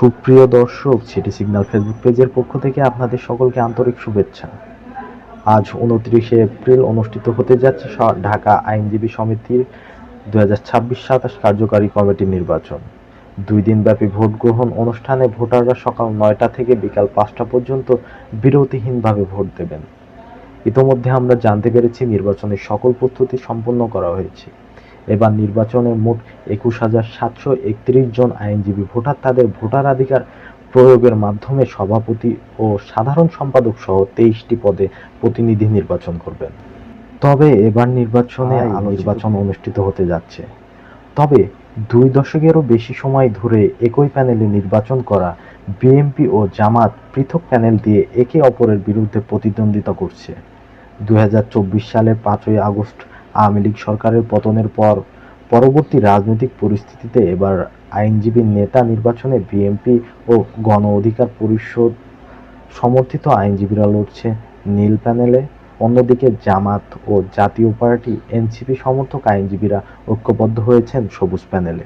সুপ্রিয় দর্শক, city signal Facebook পেজের পক্ষ থেকে আপনাদের সকলকে আন্তরিক শুভেচ্ছা। আজ 29 এপ্রিল অনুষ্ঠিত হতে যাচ্ছে ঢাকা আইনজীবী সমিতির 2026-27 কার্যকারী কমিটির নির্বাচন। 2 দিনব্যাপী ভোট গ্রহণ অনুষ্ঠানে ভোটাররা সকাল 9টা থেকে বিকাল 5টা পর্যন্ত বিরতিহীনভাবে ভোট দেবেন। ইতোমধ্যে আমরা জানতে পেরেছি নির্বাচনের সকল প্রস্তুতি সম্পন্ন করা হয়েছে। এবার নির্বাচনে মোট 21,731 জন আইনজীবী ভোটার তাদের ভোটাধিকার প্রয়োগের মাধ্যমে সভাপতি ও সাধারণ সম্পাদক সহ 23টি পদে প্রতিনিধি নির্বাচন করবেন। তবে এবার নির্বাচনে নির্বাচন অনুষ্ঠিত হতে যাচ্ছে। তবে 2 দশকেরও বেশি সময় ধরে একই প্যানেলে নির্বাচন করা বিএনপি ও জামাত পৃথক প্যানেল দিয়ে একে অপরের বিরুদ্ধে প্রতিদ্বন্দ্বিতা করছে। 2024 সালের 5ই আগস্ট আওয়ামী লীগ সরকারের পতনের পরবর্তী রাজনৈতিক পরিস্থিতিতে এবার আইনজীবী নেতা নির্বাচনে বিএনপি ও গণ অধিকার পরিষদ সমর্থিত আইনজীবীরা লড়ছে নীল প্যানেলে। অন্যদিকে জামাত ও জাতীয় পার্টি এনসিপি সমর্থক আইনজীবীরা ঐক্যবদ্ধ হয়েছেন সবুজ প্যানেলে।